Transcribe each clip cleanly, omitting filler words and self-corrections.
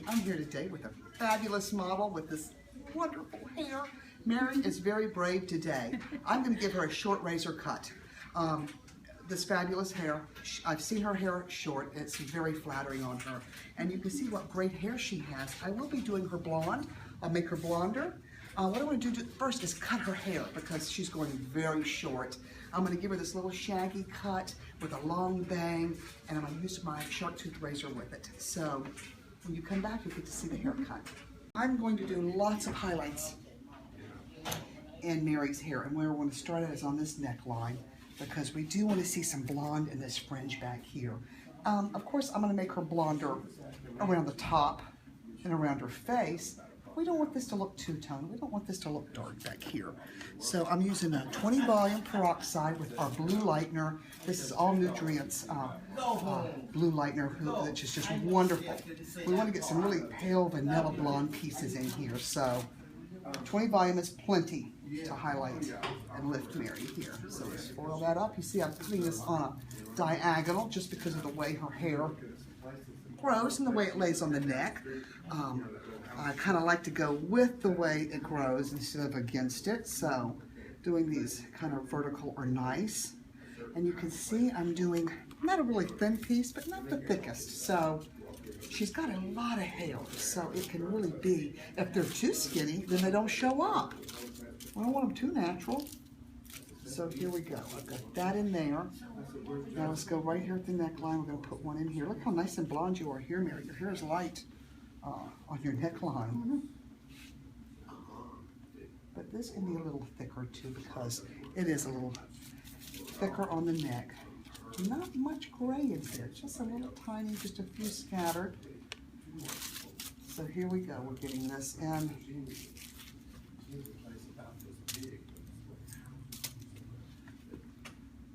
I'm here today with a fabulous model with this wonderful hair. Mary is very brave today. I'm going to give her a short razor cut. This fabulous hair, I've seen her hair short. It's very flattering on her. And you can see what great hair she has. I will be doing her blonde. I'll make her blonder. What I want to do first is cut her hair because she's going very short. I'm going to give her this little shaggy cut with a long bang, and I'm going to use my sharktooth razor with it. So when you come back, you get to see the haircut. I'm going to do lots of highlights in Mary's hair, and where we're going to start it is on this neckline because we do want to see some blonde in this fringe back here. Of course, I'm going to make her blonder around the top and around her face. We don't want this to look two-tone. We don't want this to look dark back here. So I'm using a 20 volume peroxide with our blue lightener. This is all nutrients blue lightener, which is just wonderful. We want to get some really pale vanilla blonde pieces in here. So 20 volume is plenty to highlight and lift Mary here. So let's foil that up. You see I'm putting this on a diagonal just because of the way her hair grows and the way it lays on the neck. I kind of like to go with the way it grows instead of against it, so doing these kind of vertical are nice. And you can see I'm doing not a really thin piece, but not the thickest. So she's got a lot of hair, so it can really be, if they're too skinny, then they don't show up. I don't want them too natural. So here we go. I've got that in there. Now let's go right here at the neckline. We're going to put one in here. Look how nice and blonde you are here, Mary. Your hair is light on your neckline. But this can be a little thicker too because it is a little thicker on the neck. Not much gray in there, just a little tiny, just a few scattered. So here we go. We're getting this in. I'm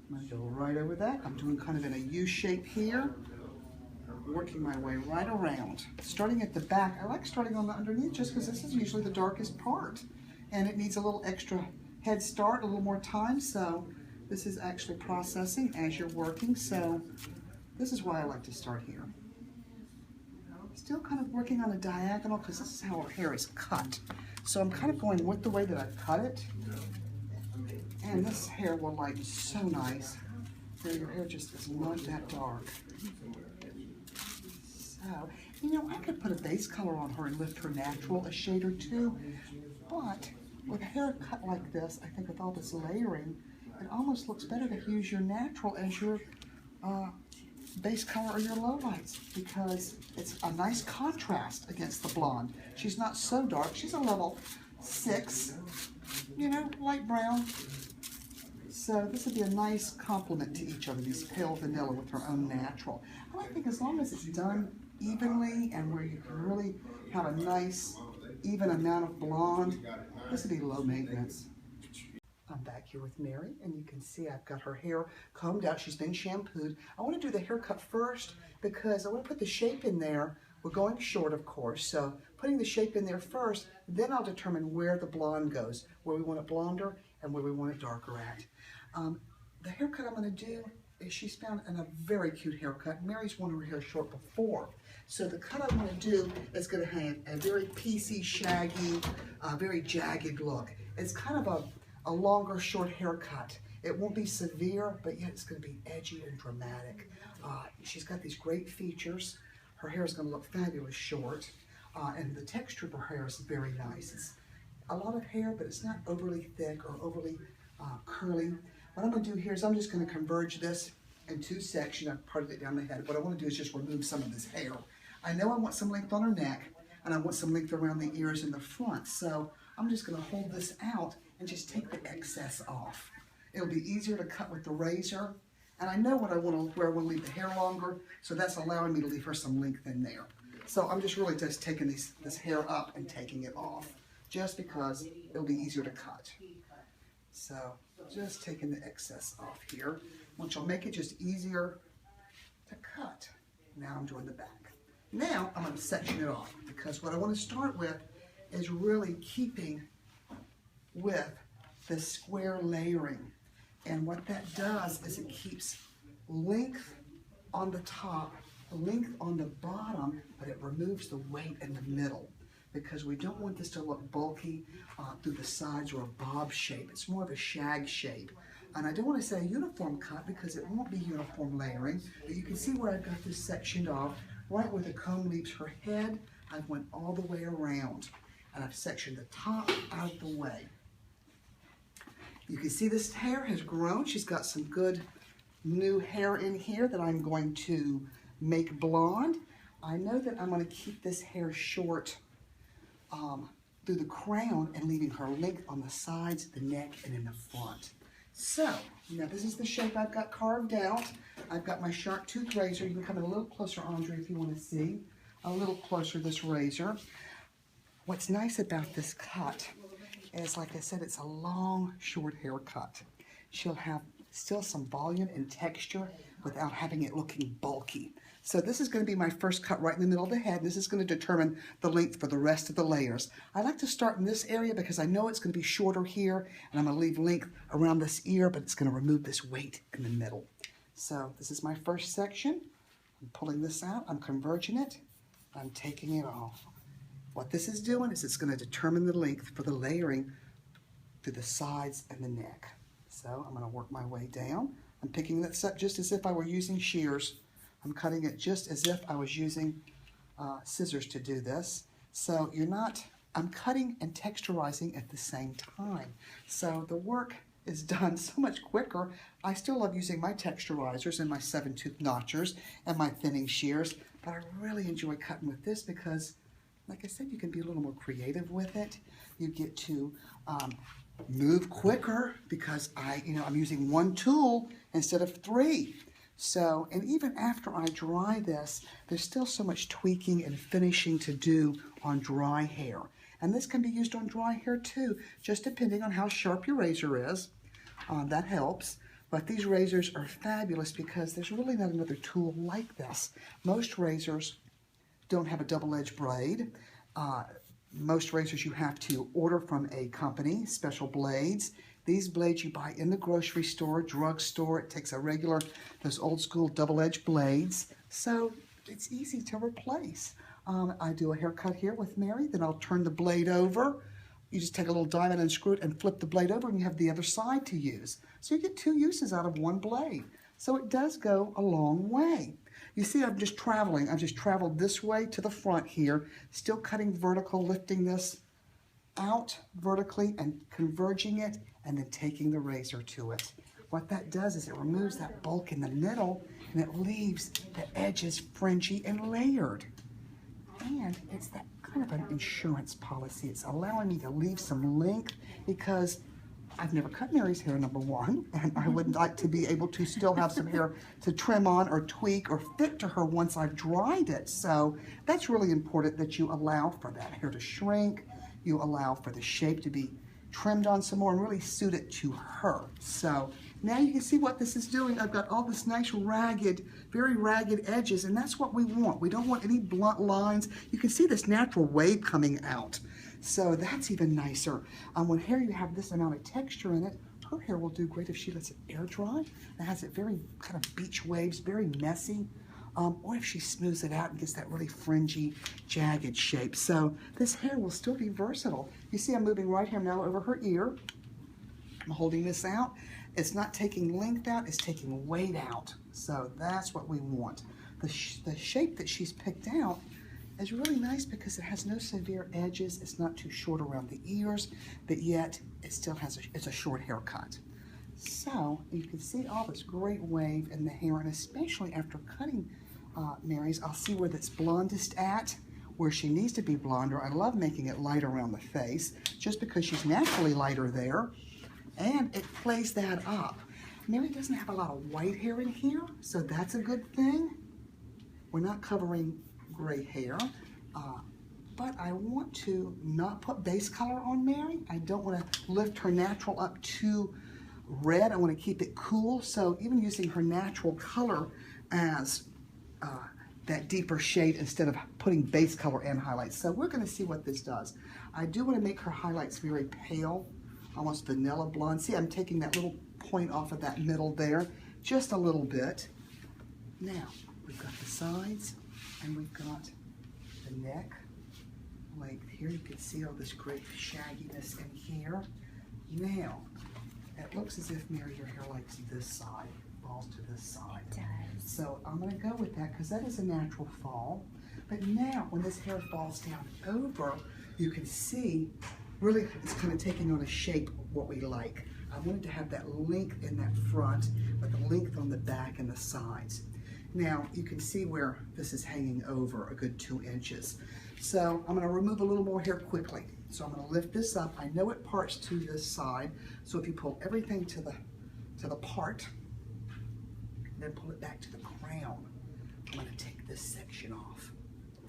going to go right over that. I'm doing kind of in a U shape here, working my way right around. Starting at the back, I like starting on the underneath just because this is usually the darkest part. And it needs a little extra head start, a little more time, so this is actually processing as you're working, so this is why I like to start here. Still kind of working on a diagonal because this is how our hair is cut. So I'm kind of going with the way that I've cut it. And this hair will light so nice. Where your hair just is not that dark. So, you know, I could put a base color on her and lift her natural a shade or two, but with a hair cut like this, I think with all this layering, it almost looks better to use your natural as your base color or your lowlights because it's a nice contrast against the blonde. She's not so dark. She's a level 6, you know, light brown. So this would be a nice complement to each other, these pale vanilla with her own natural. And I think as long as it's done evenly and where you can really have a nice, even amount of blonde, this would be low maintenance. I'm back here with Mary, and you can see I've got her hair combed out. She's been shampooed. I want to do the haircut first because I want to put the shape in there. We're going short, of course, so putting the shape in there first, then I'll determine where the blonde goes, where we want it blonder and where we want it darker at. The haircut I'm going to do is she's found in a very cute haircut. Mary's worn her hair short before. So the cut I'm going to do is going to have a very piecey, shaggy, very jagged look. It's kind of a longer, short haircut. It won't be severe, but yet it's going to be edgy and dramatic. She's got these great features. Her hair is going to look fabulous short, and the texture of her hair is very nice. It's a lot of hair, but it's not overly thick or overly curly. What I'm going to do here is I'm just going to converge this in 2 sections. I've parted it down the head. What I want to do is just remove some of this hair. I know I want some length on her neck, and I want some length around the ears in the front, so I'm just going to hold this out and just take the excess off. It'll be easier to cut with the razor, and I know what I want to, where I want to leave the hair longer, so that's allowing me to leave her some length in there. So I'm just really just taking this hair up and taking it off, just because it'll be easier to cut. So just taking the excess off here, which will make it just easier to cut. Now I'm doing the back. Now I'm going to section it off because what I want to start with is really keeping with the square layering. And what that does is it keeps length on the top length on the bottom, but it removes the weight in the middle because we don't want this to look bulky through the sides or a bob shape. It's more of a shag shape. And I don't want to say a uniform cut because it won't be uniform layering, but you can see where I've got this sectioned off, right where the comb leaves her head. I've went all the way around and I've sectioned the top out of the way. You can see this hair has grown. She's got some good new hair in here that I'm going to make blonde. I know that I'm going to keep this hair short through the crown and leaving her length on the sides, the neck, and in the front. So, now this is the shape I've got carved out. I've got my shark tooth razor. You can come in a little closer, Andre, if you want to see. A little closer, this razor. What's nice about this cut is, like I said, it's a long, short haircut. She'll have still some volume and texture without having it looking bulky. So this is going to be my first cut right in the middle of the head. This is going to determine the length for the rest of the layers. I like to start in this area because I know it's going to be shorter here, and I'm going to leave length around this ear, but it's going to remove this weight in the middle. So this is my first section. I'm pulling this out. I'm converging it. I'm taking it off. What this is doing is it's going to determine the length for the layering through the sides and the neck. So I'm going to work my way down. I'm picking this up just as if I were using shears. I'm cutting it just as if I was using scissors to do this. So I'm cutting and texturizing at the same time. So the work is done so much quicker. I still love using my texturizers and my 7-tooth notchers and my thinning shears, but I really enjoy cutting with this because, like I said, you can be a little more creative with it. You get to move quicker because I'm using one tool instead of 3. So, and even after I dry this, there's still so much tweaking and finishing to do on dry hair. And this can be used on dry hair too, just depending on how sharp your razor is. That helps. But these razors are fabulous because there's really not another tool like this. Most razors don't have a double-edged blade. Most razors you have to order from a company, special blades. These blades you buy in the grocery store, drugstore. It takes those old school double-edged blades. So it's easy to replace. I do a haircut here with Mary, then I'll turn the blade over. You just take a little diamond and screw it and flip the blade over and you have the other side to use. So you get 2 uses out of 1 blade. So it does go a long way. You see, I'm just traveling. I've just traveled this way to the front here, still cutting vertical, lifting this out vertically and converging it, and then taking the razor to it. What that does is it removes that bulk in the middle, and it leaves the edges fringy and layered. And it's that kind of an insurance policy. It's allowing me to leave some length because I've never cut Mary's hair, number one, and I would like to be able to still have some hair to trim on or tweak or fit to her once I've dried it. So that's really important that you allow for that hair to shrink. You allow for the shape to be trimmed on some more and really suit it to her. So now you can see what this is doing. I've got all this nice ragged, very ragged edges, and that's what we want. We don't want any blunt lines. You can see this natural wave coming out. So that's even nicer. When hair you have this amount of texture in it, her hair will do great if she lets it air dry. It has it very kind of beach waves, very messy. Or if she smooths it out and gets that really fringy, jagged shape. So this hair will still be versatile. You see I'm moving right here now over her ear. I'm holding this out. It's not taking length out, it's taking weight out. So that's what we want. The shape that she's picked out is really nice because it has no severe edges. It's not too short around the ears, but yet it still has it's a short haircut. So you can see all this great wave in the hair, and especially after cutting Mary's, I'll see where that's blondest at, where she needs to be blonder. I love making it light around the face, just because she's naturally lighter there, and it plays that up. Mary doesn't have a lot of white hair in here, so that's a good thing. We're not covering gray hair, but I want to not put base color on Mary. I don't want to lift her natural up too red. I want to keep it cool, so even using her natural color as that deeper shade instead of putting base color and highlights. So we're going to see what this does. I do want to make her highlights very pale, almost vanilla blonde. See, I'm taking that little point off of that middle there, just a little bit. Now, we've got the sides, and we've got the neck length here. You can see all this great shagginess in here. Now, it looks as if, Mary, your hair likes this side, falls to this side. It does. So I'm going to go with that because that is a natural fall. But now, when this hair falls down over, you can see, really, it's kind of taking on a shape of what we like. I wanted to have that length in that front, but the length on the back and the sides. Now, you can see where this is hanging over a good 2 inches. So I'm going to remove a little more hair quickly. So I'm going to lift this up. I know it parts to this side, so if you pull everything to the part, then pull it back to the crown, I'm going to take this section off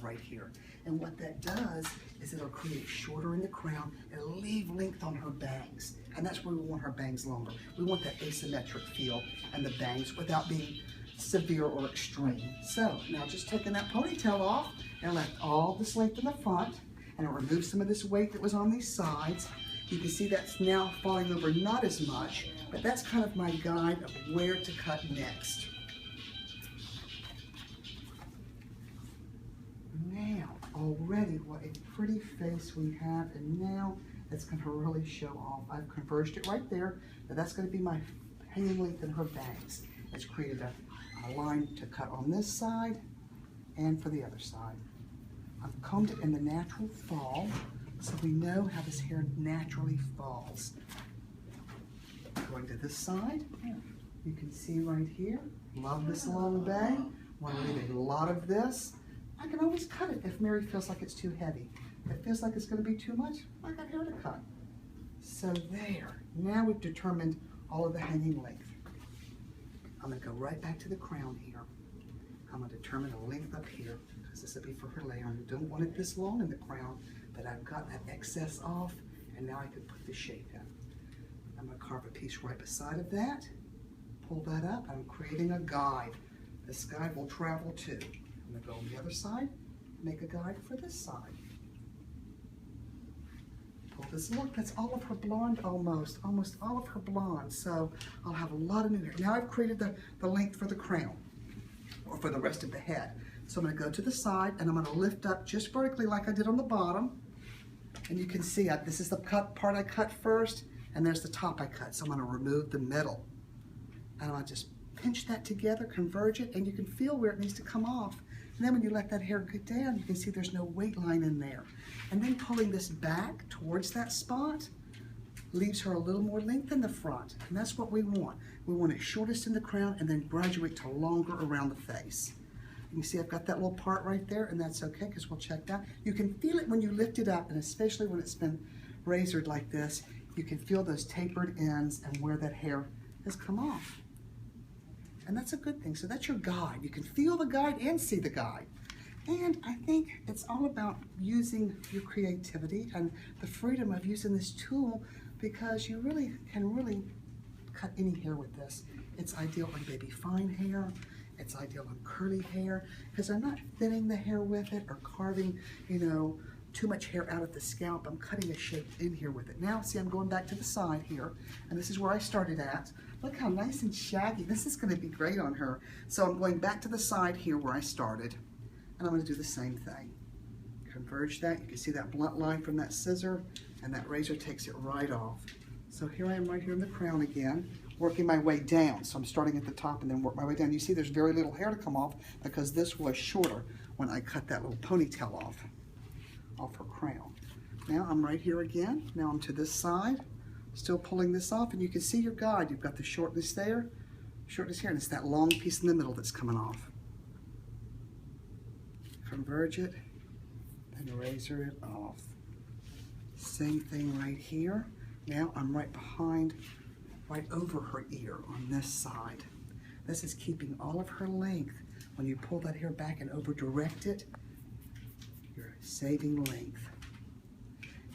right here. And what that does is it'll create shorter in the crown. It'll leave length on her bangs. And that's where we want her bangs longer. We want that asymmetric feel and the bangs without being severe or extreme. So now just taking that ponytail off and left all this length in the front, and it'll remove some of this weight that was on these sides. You can see that's now falling over not as much, but that's kind of my guide of where to cut next. Now, already what a pretty face we have, and now it's going to really show off. I've converged it right there, but that's going to be my hanging length in her bangs. It's created a line to cut on this side and for the other side. I've combed it in the natural fall, so we know how this hair naturally falls. Going to this side, you can see right here, love this long bang. Want to leave a lot of this. I can always cut it if Mary feels like it's too heavy. If it feels like it's going to be too much, I got hair to cut. So there, now we've determined all of the hanging length. I'm going to go right back to the crown here. I'm going to determine a length up here, because this will be for her layer. I don't want it this long in the crown, but I've got that excess off, and now I can put the shape in. I'm going to carve a piece right beside of that, pull that up. I'm creating a guide. This guide will travel too. I'm going to go on the other side, make a guide for this side. Pull this, look, that's all of her blonde almost all of her blonde. So I'll have a lot of new hair. Now I've created the length for the crown, or for the rest of the head. So I'm going to go to the side, and I'm going to lift up just vertically like I did on the bottom. And you can see this is the part I cut first, and there's the top I cut. So I'm going to remove the middle. And I'm going to just pinch that together, converge it, and you can feel where it needs to come off. And then when you let that hair get down, you can see there's no weight line in there. And then pulling this back towards that spot leaves her a little more length in the front. And that's what we want. We want it shortest in the crown and then graduate to longer around the face. And you see I've got that little part right there, and that's okay because we'll check that. You can feel it when you lift it up, and especially when it's been razored like this, you can feel those tapered ends and where that hair has come off. And that's a good thing. So that's your guide. You can feel the guide and see the guide. And I think it's all about using your creativity and the freedom of using this tool, because you can cut any hair with this. It's ideal on baby fine hair. It's ideal on curly hair, because I'm not thinning the hair with it or carving, too much hair out of the scalp. I'm cutting a shape in here with it. Now, see, I'm going back to the side here, and this is where I started at. Look how nice and shaggy. This is going to be great on her. So I'm going back to the side here where I started, and I'm going to do the same thing. Converge that. You can see that blunt line from that scissor, and that razor takes it right off. So here I am right here in the crown again, working my way down. So I'm starting at the top and then work my way down. You see there's very little hair to come off because this was shorter when I cut that little ponytail off her crown. Now I'm right here again. Now I'm to this side, still pulling this off, and you can see your guide. You've got the shortness there, shortness here, and it's that long piece in the middle that's coming off. Converge it and razor it off. Same thing right here. Now I'm right over her ear on this side. This is keeping all of her length. When you pull that hair back and over direct it, you're saving length.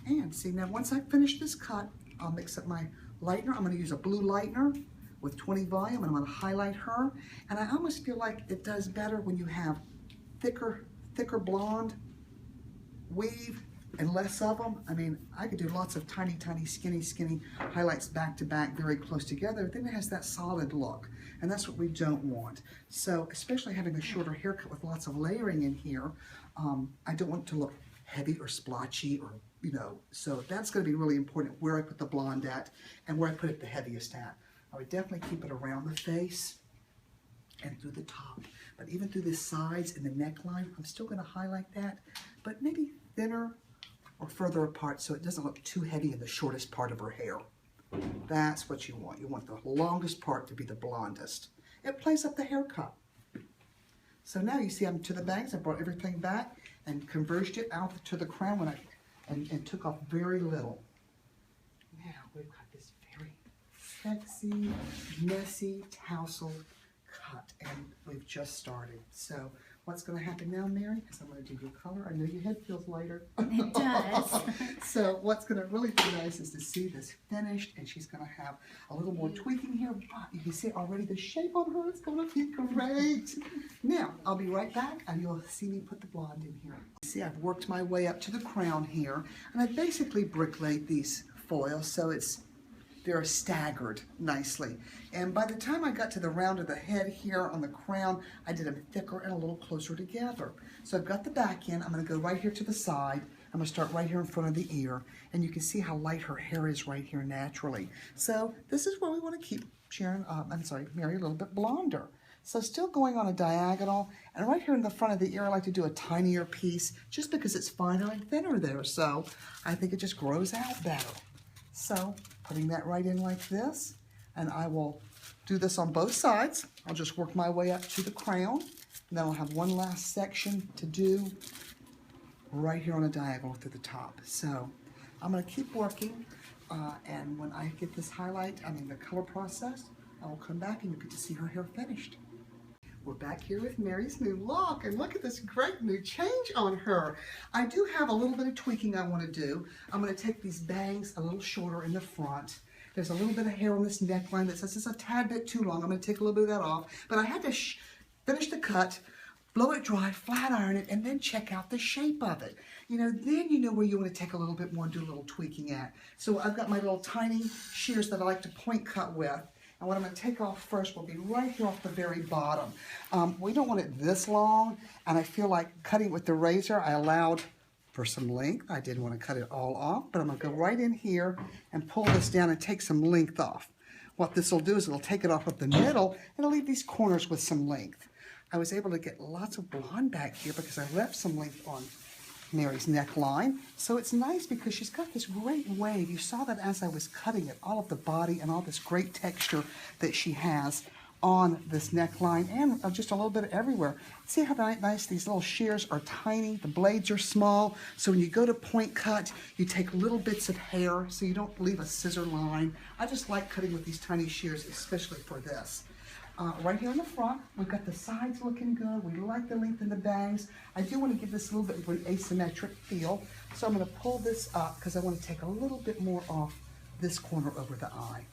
And see, now once I finish this cut, I'll mix up my lightener. I'm going to use a blue lightener with 20 volume, and I'm going to highlight her. And I almost feel like it does better when you have thicker blonde weave and less of them. I mean, I could do lots of tiny, skinny highlights back to back, very close together. Then it has that solid look. and that's what we don't want. So especially having a shorter haircut with lots of layering in here, I don't want it to look heavy or splotchy, or so that's going to be really important where I put the blonde at and where I put it the heaviest at. I would definitely keep it around the face and through the top, but even through the sides and the neckline, I'm still going to highlight that, but maybe thinner or further apart so it doesn't look too heavy in the shortest part of her hair. That's what you want. You want the longest part to be the blondest. It plays up the haircut. So now you see I'm to the bangs. I brought everything back and converged it out to the crown when and took off very little. Now we've got this very sexy, messy tassel cut, and we've just started. So what's going to happen now, Mary? Because I'm going to do your color. I know your head feels lighter. It does. So what's going to really be nice is to see this finished, and she's going to have a little more tweaking here, but you can see already the shape on her is going to be great. Now, I'll be right back, and you'll see me put the blonde in here. See, I've worked my way up to the crown here, and I basically bricklayed these foils, so they're staggered nicely. And by the time I got to the round of the head here on the crown, I did them thicker and a little closer together. So I've got the back end. I'm going to go right here to the side. I'm going to start right here in front of the ear. And you can see how light her hair is right here naturally. So this is where we want to keep Mary a little bit blonder. So still going on a diagonal, and right here in the front of the ear, I like to do a tinier piece just because it's finer and thinner there. So I think it just grows out better. So putting that right in like this, and I will do this on both sides. I'll just work my way up to the crown, and then I'll have one last section to do right here on a diagonal through the top. So I'm going to keep working, and when I get this the color process, I will come back and you get to see her hair finished. We're back here with Mary's new look, and look at this great new change on her. I do have a little bit of tweaking I want to do. I'm going to take these bangs a little shorter in the front. There's a little bit of hair on this neckline that says it's a tad bit too long. I'm going to take a little bit of that off, but I had to finish the cut, blow it dry, flat iron it, and then check out the shape of it. Then you know where you want to take a little bit more and do a little tweaking at. So I've got my little tiny shears that I like to point cut with. And what I'm going to take off first will be right here off the very bottom. We don't want it this long, and I feel like cutting with the razor, I allowed for some length. I didn't want to cut it all off, but I'm going to go right in here and pull this down and take some length off. What this will do is it'll take it off of the middle, and it'll leave these corners with some length. I was able to get lots of blonde back here because I left some length on Mary's neckline. So it's nice because she's got this great wave. You saw that as I was cutting it, all of the body and all this great texture that she has on this neckline, and just a little bit everywhere. See how nice these little shears are tiny, the blades are small, so when you go to point cut, you take little bits of hair so you don't leave a scissor line. I just like cutting with these tiny shears, especially for this. Right here in the front, we've got the sides looking good. We like the length in the bangs. I do want to give this a little bit of an asymmetric feel. So I'm going to pull this up because I want to take a little bit more off this corner over the eye.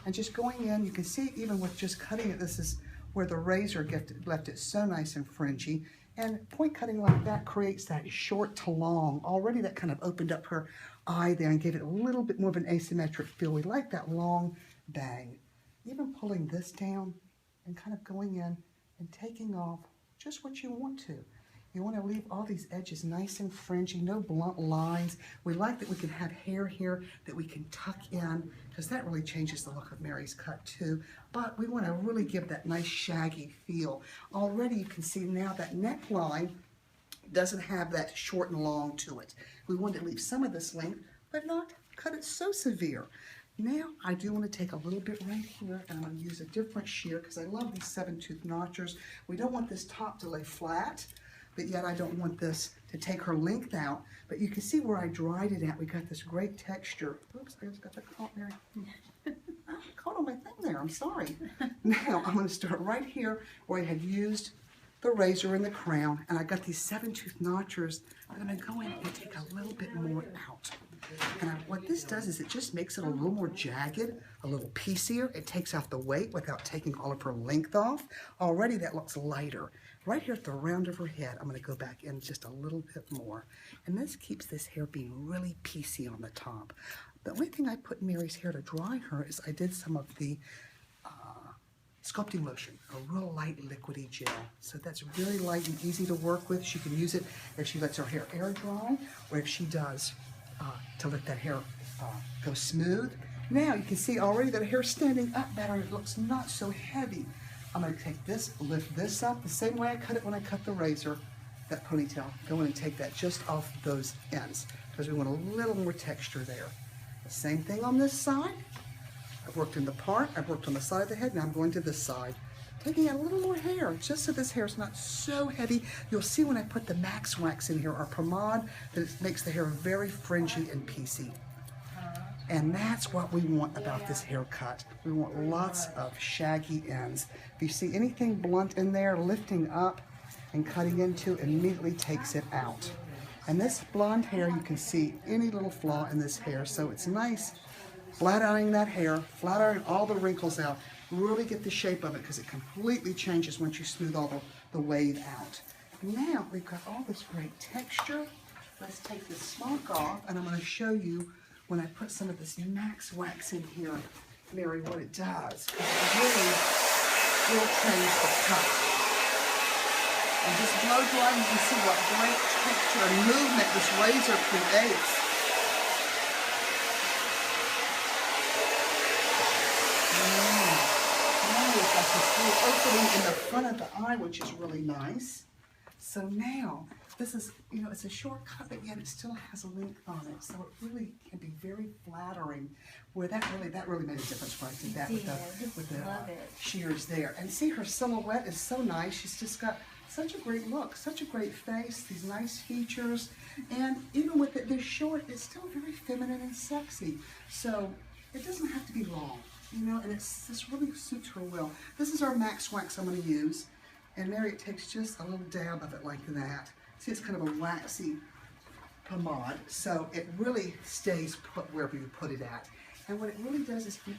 And just going in, you can see even with just cutting it, this is where the razor left it so nice and fringy. And point cutting like that creates that short to long. Already that kind of opened up her eye there and gave it a little bit more of an asymmetric feel. We like that long bang. Even pulling this down and kind of going in and taking off just what you want to. You want to leave all these edges nice and fringy, no blunt lines. We like that we can have hair here that we can tuck in because that really changes the look of Mary's cut too. But we want to really give that nice shaggy feel. Already you can see now that neckline doesn't have that short and long to it. We want to leave some of this length, but not cut it so severe. Now I do want to take a little bit right here, and I'm going to use a different shear because I love these 7-tooth notchers. We don't want this top to lay flat, but yet I don't want this to take her length out. But you can see where I dried it at. We got this great texture. Oops, I just got the caught there. Caught on my thing there, I'm sorry. Now I'm going to start right here where I had used the razor in the crown, and I got these 7-tooth notchers. I'm going to go in and take a little bit more out. And what this does is it just makes it a little more jagged, a little piecier. It takes out the weight without taking all of her length off. Already that looks lighter. Right here at the round of her head, I'm going to go back in just a little bit more. And this keeps this hair being really piecey on the top. The only thing I put in Mary's hair to dry her is I did some of the sculpting lotion, a real light liquidy gel. So that's really light and easy to work with. She can use it if she lets her hair air dry, or if she does to let that hair go smooth. Now you can see already that hair's standing up better and it looks not so heavy. I'm going to take this, lift this up the same way I cut it when I cut the razor, that ponytail. Go in and take that just off those ends because we want a little more texture there. Same thing on this side. I've worked in the part, I've worked on the side of the head, now I'm going to this side. Taking out a little more hair, just so this hair is not so heavy. You'll see when I put the Max Wax in here, our pomade, that it makes the hair very fringy and piecey. And that's what we want about this haircut. We want lots of shaggy ends. If you see anything blunt in there, lifting up and cutting into immediately takes it out. And this blonde hair, you can see any little flaw in this hair, so it's nice. Flat ironing that hair, flat ironing all the wrinkles out, really get the shape of it because it completely changes once you smooth all the wave out. Now we've got all this great texture. Let's take this smock off and I'm going to show you when I put some of this Max Wax in here, Mary, what it does. It really will change the cut. And just blow dry, you can see what great texture and movement this razor creates. Now we've got this little opening in the front of the eye, which is really nice. So now, this is, you know, it's a short cut, but yet it still has a length on it. So it really can be very flattering. Where that really made a difference when I did that with the shears there. And see, her silhouette is so nice. She's just got such a great look, such a great face, these nice features. And even with it this short, it's still very feminine and sexy. So it doesn't have to be long, you know, and this really suits her well. This is our Max Wax I'm going to use. And Mary, it takes just a little dab of it like that. See, it's kind of a waxy pomade, so it really stays put wherever you put it at. And what it really does is, if you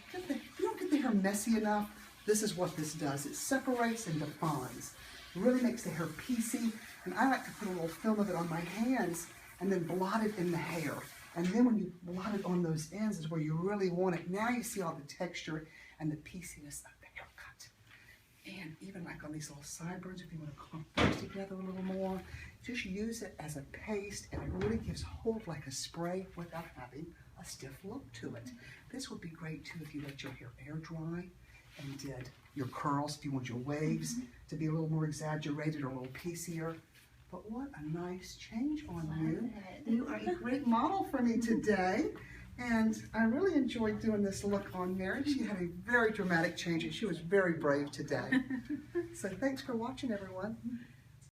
don't get the hair messy enough, this is what this does. It separates and defines. It really makes the hair piecey, and I like to put a little film of it on my hands and then blot it in the hair. And then when you blot it on those ends is where you really want it. Now you see all the texture and the pieciness of the haircut. And even like on these little sideburns, if you want to clump those together a little more, just use it as a paste, and it really gives hold like a spray without having a stiff look to it. This would be great too if you let your hair air dry and did your curls, if you want your waves to be a little more exaggerated or a little piecier. But what a nice change on you. You are a great model for me today. And I really enjoyed doing this look on Mary. She had a very dramatic change and she was very brave today. So thanks for watching, everyone.